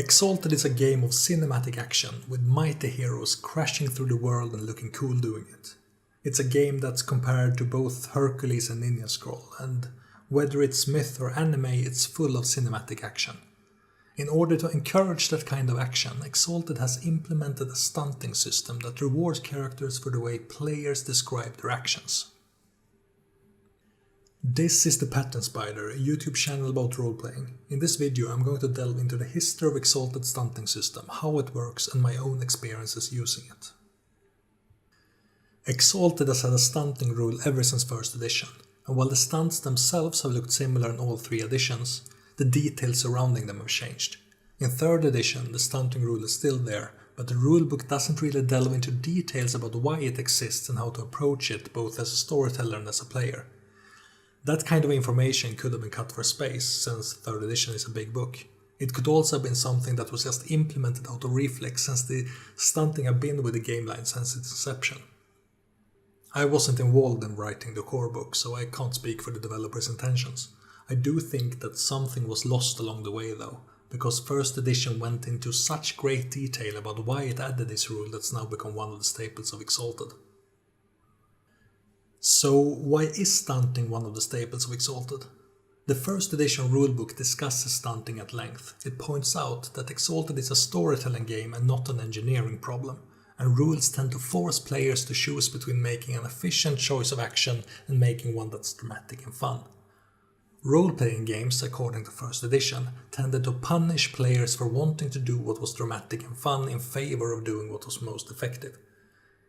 Exalted is a game of cinematic action, with mighty heroes crashing through the world and looking cool doing it. It's a game that's compared to both Hercules and Ninja Scroll, and whether it's myth or anime, it's full of cinematic action. In order to encourage that kind of action, Exalted has implemented a stunting system that rewards characters for the way players describe their actions. This is the Pattern Spider, a YouTube channel about roleplaying. In this video I'm going to delve into the history of Exalted stunting system, how it works and my own experiences using it. Exalted has had a stunting rule ever since 1st edition, and while the stunts themselves have looked similar in all 3 editions, the details surrounding them have changed. In 3rd edition the stunting rule is still there, but the rulebook doesn't really delve into details about why it exists and how to approach it both as a storyteller and as a player. That kind of information could have been cut for space, since 3rd edition is a big book. It could also have been something that was just implemented out of reflex, since the stunting have been with the game line since its inception. I wasn't involved in writing the core book, so I can't speak for the developer's intentions. I do think that something was lost along the way though, because 1st edition went into such great detail about why it added this rule that's now become one of the staples of Exalted. So why is stunting one of the staples of Exalted? The 1st edition rulebook discusses stunting at length. It points out that Exalted is a storytelling game and not an engineering problem, and rules tend to force players to choose between making an efficient choice of action and making one that's dramatic and fun. Role-playing games, according to 1st edition, tended to punish players for wanting to do what was dramatic and fun in favor of doing what was most effective.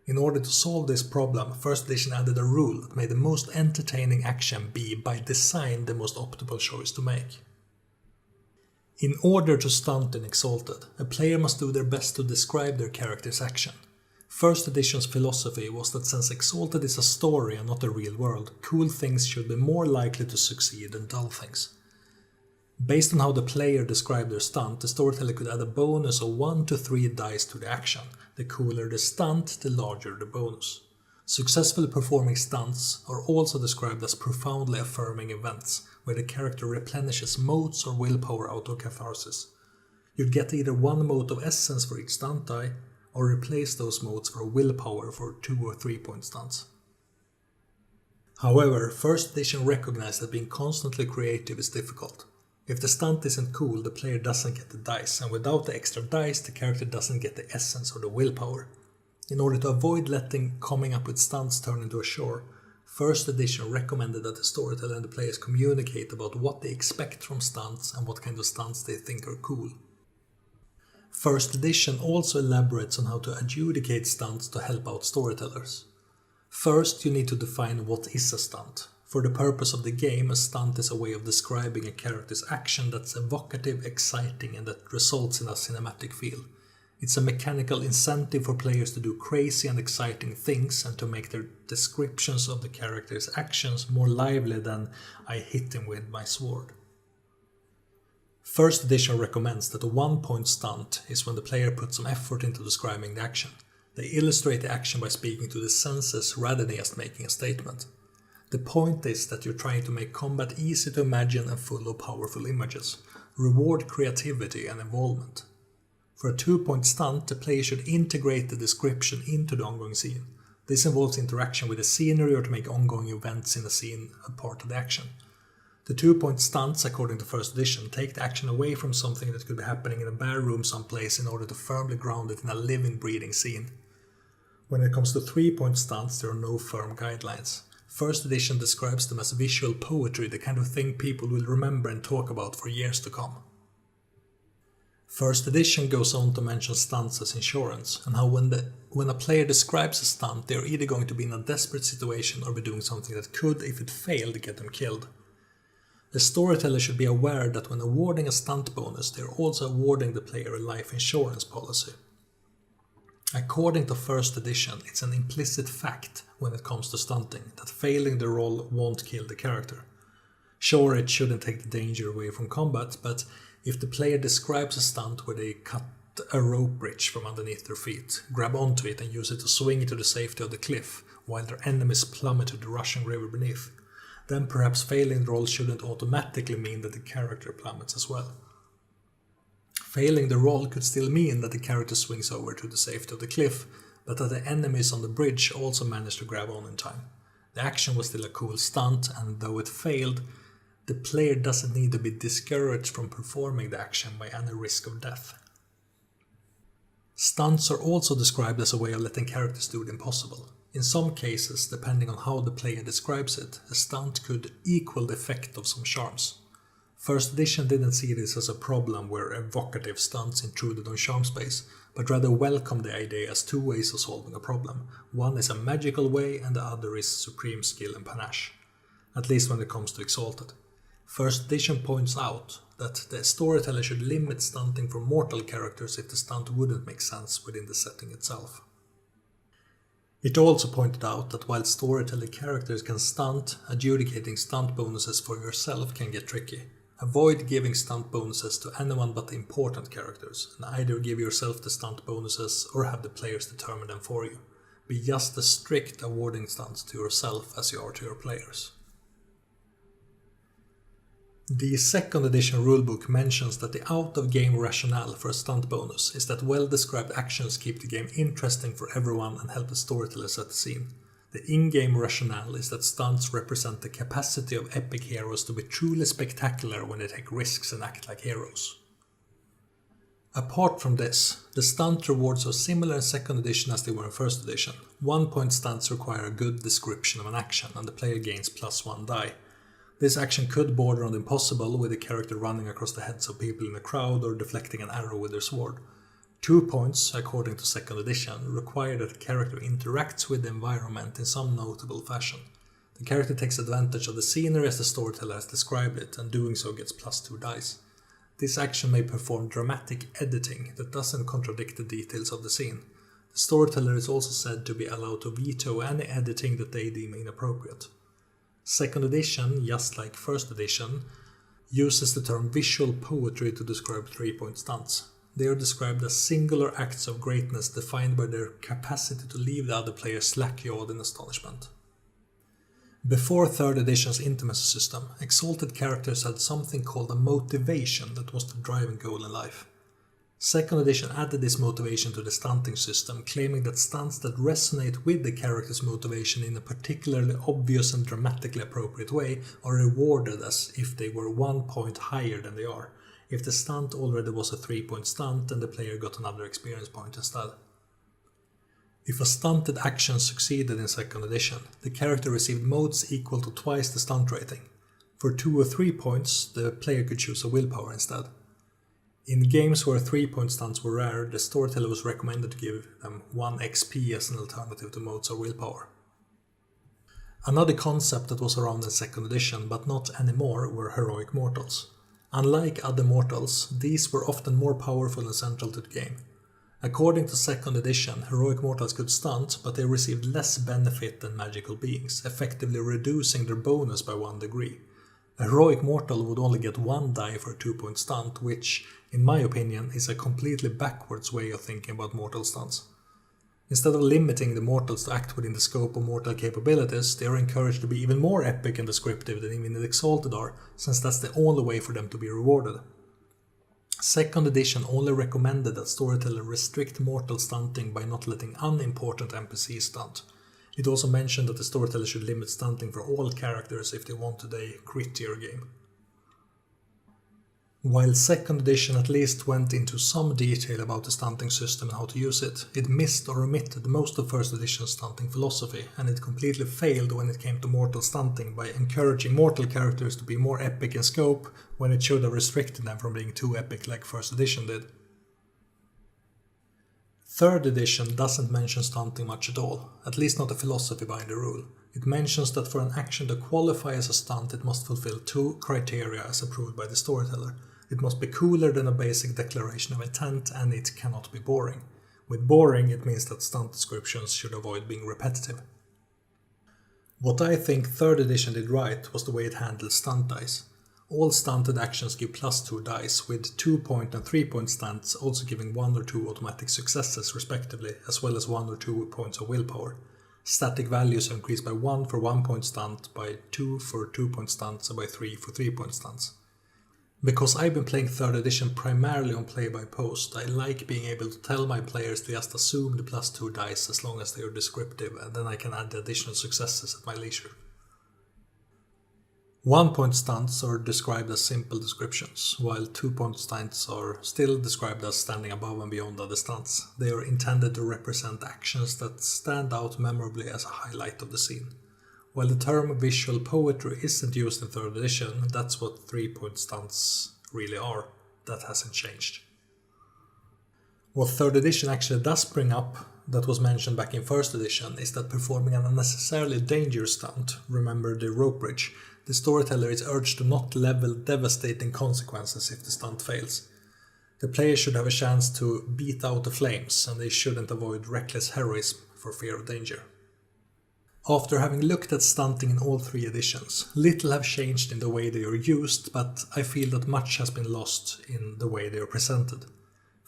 In order to solve this problem, 1st edition added a rule that made the most entertaining action be, by design, the most optimal choice to make. In order to stunt in Exalted, a player must do their best to describe their character's action. 1st edition's philosophy was that since Exalted is a story and not a real world, cool things should be more likely to succeed than dull things. Based on how the player described their stunt, the storyteller could add a bonus of 1 to 3 dice to the action. The cooler the stunt, the larger the bonus. Successfully performing stunts are also described as profoundly affirming events, where the character replenishes motes or willpower out of catharsis. You'd get either 1 mote of essence for each stunt die, or replace those motes for willpower for 2 or 3 point stunts. However, 1st edition recognized that being constantly creative is difficult. If the stunt isn't cool, the player doesn't get the dice, and without the extra dice, the character doesn't get the essence or the willpower. In order to avoid letting coming up with stunts turn into a chore, 1st edition recommended that the storyteller and the players communicate about what they expect from stunts and what kind of stunts they think are cool. 1st edition also elaborates on how to adjudicate stunts to help out storytellers. First, you need to define what is a stunt. For the purpose of the game, a stunt is a way of describing a character's action that's evocative, exciting, and that results in a cinematic feel. It's a mechanical incentive for players to do crazy and exciting things and to make their descriptions of the character's actions more lively than "I hit him with my sword." 1st edition recommends that a 1-point stunt is when the player puts some effort into describing the action. They illustrate the action by speaking to the senses rather than just making a statement. The point is that you're trying to make combat easy to imagine and full of powerful images. Reward creativity and involvement. For a 2-point stunt, the player should integrate the description into the ongoing scene. This involves interaction with the scenery or to make ongoing events in the scene a part of the action. The 2-point stunts, according to 1st edition, take the action away from something that could be happening in a bare room someplace in order to firmly ground it in a living, breathing scene. When it comes to 3-point stunts, there are no firm guidelines. 1st edition describes them as visual poetry, the kind of thing people will remember and talk about for years to come. 1st edition goes on to mention stunts as insurance, and how when a player describes a stunt, they are either going to be in a desperate situation or be doing something that could, if it failed, get them killed. The storyteller should be aware that when awarding a stunt bonus, they are also awarding the player a life insurance policy. According to 1st edition, it's an implicit fact when it comes to stunting that failing the roll won't kill the character. Sure, it shouldn't take the danger away from combat, but if the player describes a stunt where they cut a rope bridge from underneath their feet, grab onto it and use it to swing into the safety of the cliff while their enemies plummet to the rushing river beneath, then perhaps failing the roll shouldn't automatically mean that the character plummets as well. Failing the roll could still mean that the character swings over to the safety of the cliff, but that the enemies on the bridge also managed to grab on in time. The action was still a cool stunt, and though it failed, the player doesn't need to be discouraged from performing the action by any risk of death. Stunts are also described as a way of letting characters do the impossible. In some cases, depending on how the player describes it, a stunt could equal the effect of some charms. First edition didn't see this as a problem where evocative stunts intruded on charm space, but rather welcomed the idea as two ways of solving a problem. One is a magical way and the other is supreme skill and panache, at least when it comes to Exalted. First edition points out that the storyteller should limit stunting for mortal characters if the stunt wouldn't make sense within the setting itself. It also pointed out that while storytelling characters can stunt, adjudicating stunt bonuses for yourself can get tricky. Avoid giving stunt bonuses to anyone but the important characters, and either give yourself the stunt bonuses or have the players determine them for you. Be just as strict awarding stunts to yourself as you are to your players. The second edition rulebook mentions that the out-of-game rationale for a stunt bonus is that well-described actions keep the game interesting for everyone and help the storyteller set the scene. The in-game rationale is that stunts represent the capacity of epic heroes to be truly spectacular when they take risks and act like heroes. Apart from this, the stunt rewards are similar in second edition as they were in first edition. 1-point stunts require a good description of an action and the player gains +1 die. This action could border on the impossible, with the character running across the heads of people in a crowd or deflecting an arrow with their sword. 2 points, according to second edition, require that the character interacts with the environment in some notable fashion. The character takes advantage of the scenery as the storyteller has described it, and doing so gets +2 dice. This action may perform dramatic editing that doesn't contradict the details of the scene. The storyteller is also said to be allowed to veto any editing that they deem inappropriate. Second edition, just like first edition, uses the term visual poetry to describe 3-point stunts. They are described as singular acts of greatness defined by their capacity to leave the other player slack-jawed in astonishment. Before third edition's intimacy system, Exalted characters had something called a motivation that was the driving goal in life. Second edition added this motivation to the stunting system, claiming that stunts that resonate with the character's motivation in a particularly obvious and dramatically appropriate way are rewarded as if they were 1 point higher than they are. If the stunt already was a 3-point stunt, then the player got another experience point instead. If a stunted action succeeded in second edition, the character received modes equal to twice the stunt rating. For 2 or 3 points, the player could choose a willpower instead. In games where 3-point stunts were rare, the storyteller was recommended to give them 1 XP as an alternative to modes or willpower. Another concept that was around in second edition, but not anymore, were heroic mortals. Unlike other mortals, these were often more powerful and central to the game. According to second edition, heroic mortals could stunt, but they received less benefit than magical beings, effectively reducing their bonus by 1 degree. A heroic mortal would only get 1 die for a 2-point stunt, which, in my opinion, is a completely backwards way of thinking about mortal stunts. Instead of limiting the mortals to act within the scope of mortal capabilities, they are encouraged to be even more epic and descriptive than even the Exalted are, since that's the only way for them to be rewarded. Second edition only recommended that storyteller restrict mortal stunting by not letting unimportant NPCs stunt. It also mentioned that the storyteller should limit stunting for all characters if they wanted a grittier game. While second edition at least went into some detail about the stunting system and how to use it, it missed or omitted most of first edition's stunting philosophy, and it completely failed when it came to mortal stunting by encouraging mortal characters to be more epic in scope when it should have restricted them from being too epic like first edition did. Third edition doesn't mention stunting much at all, at least not the philosophy behind the rule. It mentions that for an action to qualify as a stunt, it must fulfill 2 criteria as approved by the storyteller. It must be cooler than a basic declaration of intent, and it cannot be boring. With boring, it means that stunt descriptions should avoid being repetitive. What I think third edition did right was the way it handled stunt dice. All stunted actions give +2 dice, with 2-point and 3-point stunts also giving 1 or 2 automatic successes respectively, as well as 1 or 2 points of willpower. Static values are increased by 1 for 1-point stunt, by 2 for 2-point stunts, and by 3 for 3-point stunts. Because I've been playing 3rd edition primarily on play by post, I like being able to tell my players to just assume the +2 dice as long as they are descriptive, and then I can add the additional successes at my leisure. 1-point stunts are described as simple descriptions, while 2-point stunts are still described as standing above and beyond other stunts. They are intended to represent actions that stand out memorably as a highlight of the scene. While the term visual poetry isn't used in 3rd edition, that's what 3-point stunts really are. That hasn't changed. What 3rd edition actually does bring up, that was mentioned back in 1st edition, is that performing an unnecessarily dangerous stunt, remember the rope bridge, the storyteller is urged to not level devastating consequences if the stunt fails. The player should have a chance to beat out the flames, and they shouldn't avoid reckless heroism for fear of danger. After having looked at stunting in all 3 editions, little have changed in the way they are used, but I feel that much has been lost in the way they are presented.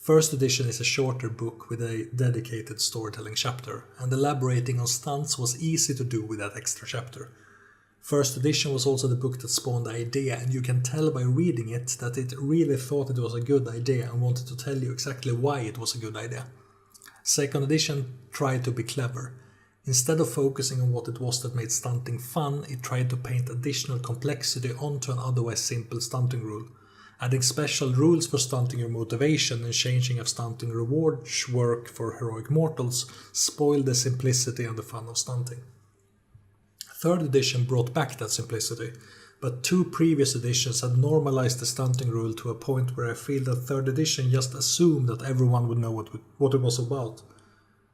1st edition is a shorter book with a dedicated storytelling chapter, and elaborating on stunts was easy to do with that extra chapter. 1st edition was also the book that spawned the idea, and you can tell by reading it that it really thought it was a good idea and wanted to tell you exactly why it was a good idea. 2nd edition tried to be clever. Instead of focusing on what it was that made stunting fun, it tried to paint additional complexity onto an otherwise simple stunting rule. Adding special rules for stunting your motivation and changing how stunting rewards work for heroic mortals spoiled the simplicity and the fun of stunting. 3rd edition brought back that simplicity, but 2 previous editions had normalized the stunting rule to a point where I feel that 3rd edition just assumed that everyone would know what it was about.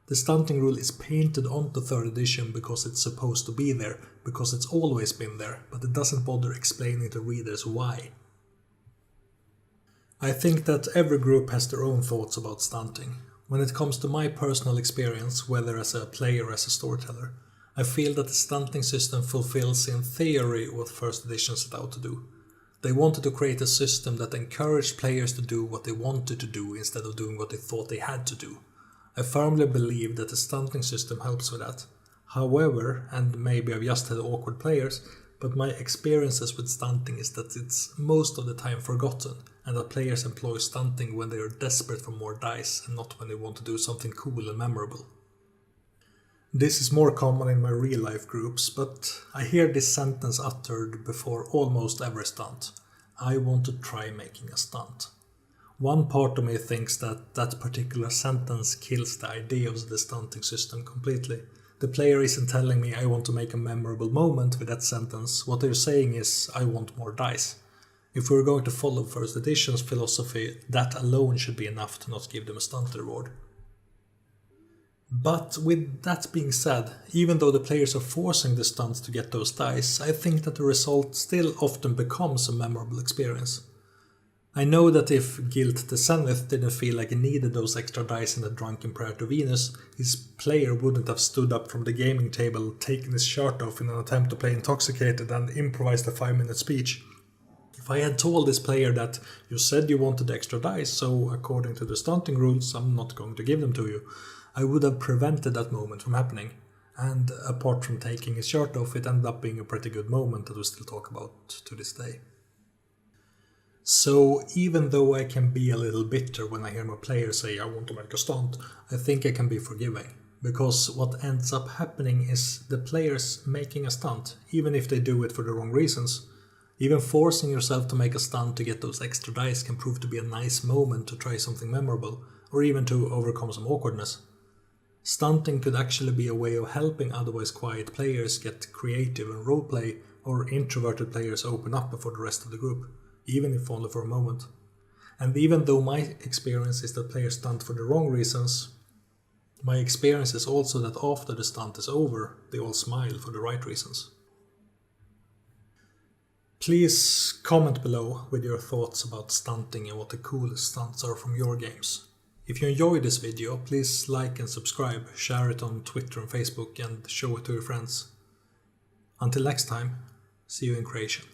The stunting rule is painted onto 3rd edition because it's supposed to be there, because it's always been there, but it doesn't bother explaining to readers why. I think that every group has their own thoughts about stunting. When it comes to my personal experience, whether as a player or as a storyteller, I feel that the stunting system fulfills in theory what 1st edition set out to do. They wanted to create a system that encouraged players to do what they wanted to do instead of doing what they thought they had to do. I firmly believe that the stunting system helps with that. However, and maybe I've just had awkward players, but my experiences with stunting is that it's most of the time forgotten, and that players employ stunting when they are desperate for more dice and not when they want to do something cool and memorable. This is more common in my real life groups, but I hear this sentence uttered before almost every stunt. I want to try making a stunt. One part of me thinks that that particular sentence kills the idea of the stunting system completely. The player isn't telling me I want to make a memorable moment with that sentence. What they're saying is I want more dice. If we're going to follow 1st edition's philosophy, that alone should be enough to not give them a stunt reward. But with that being said, even though the players are forcing the stunts to get those dice, I think that the result still often becomes a memorable experience. I know that if Guilt the Zenith didn't feel like he needed those extra dice in the drunken prayer to Venus, his player wouldn't have stood up from the gaming table, taken his shirt off in an attempt to play intoxicated and improvised a 5-minute speech. If I had told this player that you said you wanted extra dice, so according to the stunting rules I'm not going to give them to you, I would have prevented that moment from happening. And apart from taking his shirt off, it ended up being a pretty good moment that we still talk about to this day. So even though I can be a little bitter when I hear my players say I want to make a stunt, I think I can be forgiving. Because what ends up happening is the players making a stunt, even if they do it for the wrong reasons. Even forcing yourself to make a stunt to get those extra dice can prove to be a nice moment to try something memorable, or even to overcome some awkwardness. Stunting could actually be a way of helping otherwise quiet players get creative and roleplay, or introverted players open up before the rest of the group, even if only for a moment. And even though my experience is that players stunt for the wrong reasons, my experience is also that after the stunt is over, they all smile for the right reasons. Please comment below with your thoughts about stunting and what the coolest stunts are from your games. If you enjoyed this video, please like and subscribe, share it on Twitter and Facebook, and show it to your friends. Until next time, see you in creation.